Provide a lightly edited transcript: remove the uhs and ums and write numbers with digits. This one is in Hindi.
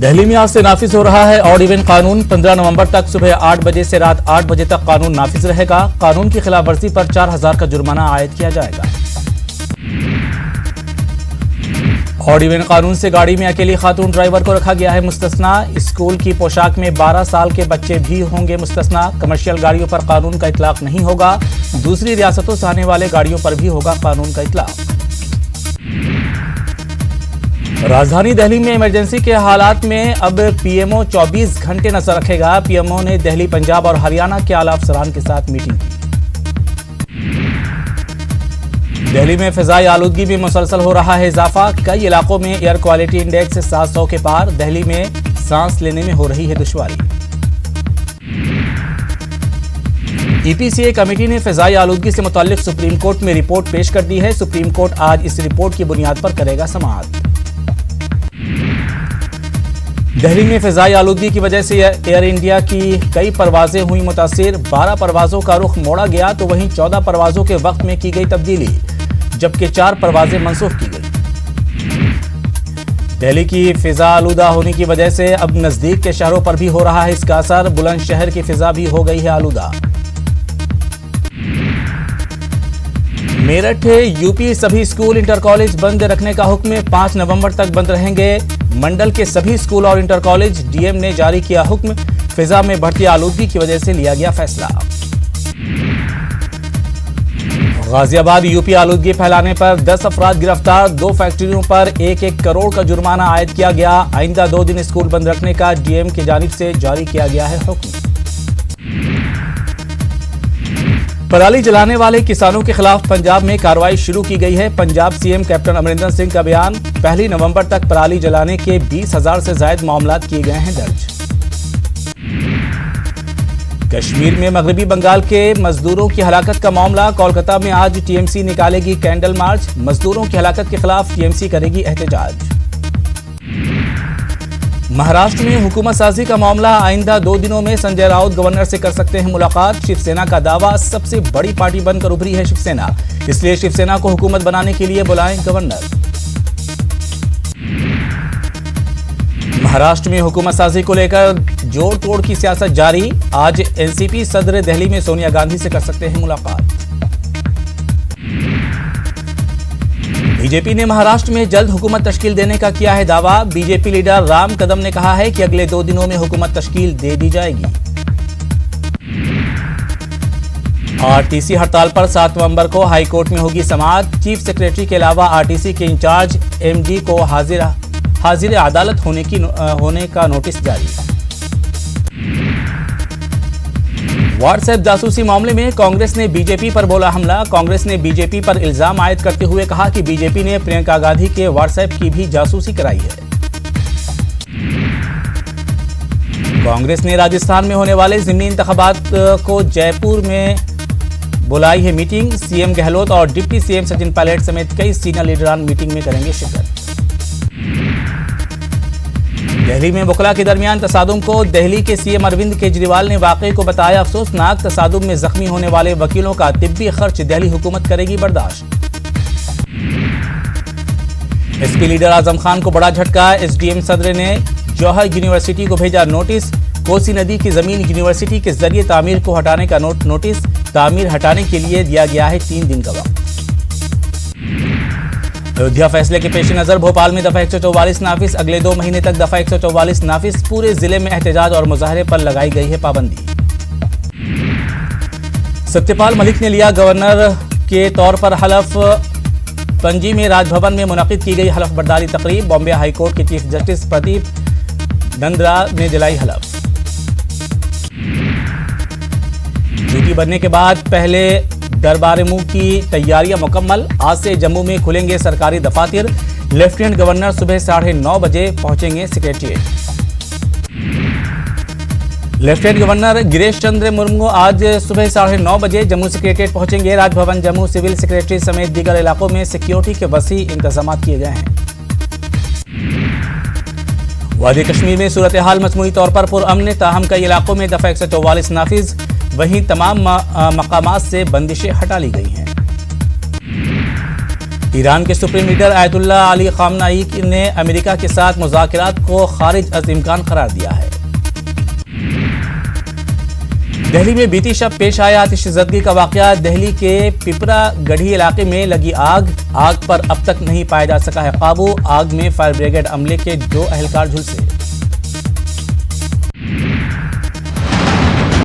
दिल्ली में आज से नाफिज हो रहा है ऑड इवन कानून। 15 नवंबर तक सुबह 8 बजे से रात 8 बजे तक कानून नाफिज रहेगा। कानून की खिलाफवर्जी पर 4000 का जुर्माना आयद किया जाएगा। ऑड इवन कानून से गाड़ी में अकेली खातून ड्राइवर को रखा गया है मुस्तस्ना। स्कूल की पोशाक में 12 साल के बच्चे भी होंगे मुस्तस्ना। कमर्शियल गाड़ियों पर कानून का इतलाक नहीं होगा। दूसरी रियासतों से आने वाले गाड़ियों पर भी होगा कानून का इतलाक। राजधानी दिल्ली में इमरजेंसी के हालात में अब पीएमओ 24 घंटे नजर रखेगा। पीएमओ ने दिल्ली, पंजाब और हरियाणा के आला अफसरान के साथ मीटिंग की। दिल्ली में फिजाई आलूदगी में मुसलसल हो रहा है इजाफा। कई इलाकों में एयर क्वालिटी इंडेक्स 700 के पार। दिल्ली में सांस लेने में हो रही है दुश्वारी। ईपीसीए कमेटी ने फिजाई आलूदगी से मुताल्लिक सुप्रीम कोर्ट में रिपोर्ट पेश कर दी है। सुप्रीम कोर्ट आज इस रिपोर्ट की बुनियाद पर करेगा समाअत। दिल्ली में फिजाई आलूदगी की वजह से एयर इंडिया की कई परवाजें हुई मुतासिर। 12 परवाजों का रुख मोड़ा गया तो वहीं 14 परवाजों के वक्त में की गई तब्दीली, जबकि 4 परवाजें मनसूख की गई। दिल्ली की फिजा आलूदा होने की वजह से अब नजदीक के शहरों पर भी हो रहा है इसका असर। बुलंदशहर की फिजा भी हो गई है आलूदा। मेरठ यूपी सभी स्कूल इंटर कॉलेज बंद रखने का हुक्म। 5 नवंबर तक बंद रहेंगे मंडल के सभी स्कूल और इंटर कॉलेज। डीएम ने जारी किया हुक्म। फिजा में बढ़ती आलूदगी की वजह से लिया गया फैसला। गाजियाबाद यूपी आलूदगी फैलाने पर 10 अफराद गिरफ्तार। 2 फैक्ट्रियों पर 1-1 करोड़ का जुर्माना आयद किया गया। आइंदा 2 दिन स्कूल बंद रखने का डीएम की जानिब से जारी किया गया है हुक्म। पराली जलाने वाले किसानों के खिलाफ पंजाब में कार्रवाई शुरू की गई है। पंजाब सीएम कैप्टन अमरिंदर सिंह का बयान। 1 नवंबर तक पराली जलाने के 20,000 से ज्यादा मामलात किए गए हैं दर्ज। कश्मीर में मगरबी बंगाल के मजदूरों की हलाकत का मामला। कोलकाता में आज टीएमसी निकालेगी कैंडल मार्च। मजदूरों की हलाकत के खिलाफ टीएमसी करेगी एहतजाज। महाराष्ट्र में हुकूमत साजी का मामला। आइंदा 2 दिनों में संजय राउत गवर्नर से कर सकते हैं मुलाकात। शिवसेना का दावा, सबसे बड़ी पार्टी बनकर उभरी है शिवसेना, इसलिए शिवसेना को हुकूमत बनाने के लिए बुलाएं गवर्नर। महाराष्ट्र में हुकूमत साजी को लेकर जोड़ तोड़ की सियासत जारी। आज एनसीपी सदर दिल्ली में सोनिया गांधी से कर सकते हैं मुलाकात। बीजेपी ने महाराष्ट्र में जल्द हुकूमत तश्कील देने का किया है दावा। बीजेपी लीडर राम कदम ने कहा है कि अगले 2 दिनों में हुकूमत तश्कील दे दी जाएगी। आरटीसी हड़ताल पर 7 नवंबर को हाई कोर्ट में होगी समाअत। चीफ सेक्रेटरी के अलावा आरटीसी के इंचार्ज एमडी को हाजिर अदालत होने का नोटिस जारी। व्हाट्सएप जासूसी मामले में कांग्रेस ने बीजेपी पर बोला हमला। कांग्रेस ने बीजेपी पर इल्जाम आयद करते हुए कहा कि बीजेपी ने प्रियंका गांधी के व्हाट्सएप की भी जासूसी कराई है। कांग्रेस ने राजस्थान में होने वाले ज़िमनी इंतखाबात को जयपुर में बुलाई है मीटिंग। सीएम गहलोत और डिप्टी सीएम सचिन पायलट समेत कई सीनियर लीडरान मीटिंग में करेंगे शिरकत। दिल्ली में बुकला के दरमियान तसादुम को दिल्ली के सीएम अरविंद केजरीवाल ने वाकये को बताया अफसोसनाक। तसादुम में जख्मी होने वाले वकीलों का तिब्बी खर्च दिल्ली हुकूमत करेगी बर्दाश्त। एसपी लीडर आजम खान को बड़ा झटका। एसडीएम सदर ने जौहर यूनिवर्सिटी को भेजा नोटिस। कोसी नदी की जमीन यूनिवर्सिटी के जरिए तामीर को हटाने का नोटिस। तामीर हटाने के लिए दिया गया है 3 दिन का वक्त। अयोध्या फैसले के पेश नजर भोपाल में दफा 144 नाफिज। अगले 2 महीने तक दफा 144 नाफिज। पूरे जिले में एहतजाज और मुजाहरे पर लगाई गई है पाबंदी। सत्यपाल मलिक ने लिया गवर्नर के तौर पर हलफ। पणजी में राजभवन में मुनक्किद की गई हलफ बर्दारी तकरीब। बॉम्बे हाईकोर्ट के चीफ जस्टिस प्रदीप नंद्रा ने दिलाई हलफ। ड्यूटी बनने के बाद पहले दरबार मुंह की तैयारियां मुकम्मल। आज से जम्मू में खुलेंगे सरकारी दफातर। लेफ्टिनेंट गवर्नर सुबह 9:30 बजे पहुंचेंगे secretariat. Lieutenant governor Girish Chandra Murmu आज सुबह 9:30 बजे जम्मू सेक्रेटेरिएट पहुंचेंगे। राजभवन, जम्मू सिविल सेक्रेटरी समेत दीगर इलाकों में सिक्योरिटी के वसी इंतजाम किए गए हैं। वादी कश्मीर में सूरत हाल मजमूई तौर पर पुरअमन। ताहम कई इलाकों में दफा 144 नाफिज। वहीं तमाम मकामात से बंदिशें हटा ली गई हैं। ईरान के सुप्रीम लीडर आयतुल्लाह अली खामनाई ने अमेरिका के साथ मुज़ाकरात को खारिज अज़ इम्कान करार दिया है। दिल्ली में बीती शब पेश आया आतिशज़दगी का वाक़या। दिल्ली के पिपरा गढ़ी इलाके में लगी आग पर अब तक नहीं पाया जा सका है काबू। आग में फायर ब्रिगेड अमले के 2 अहलकार झुलसे।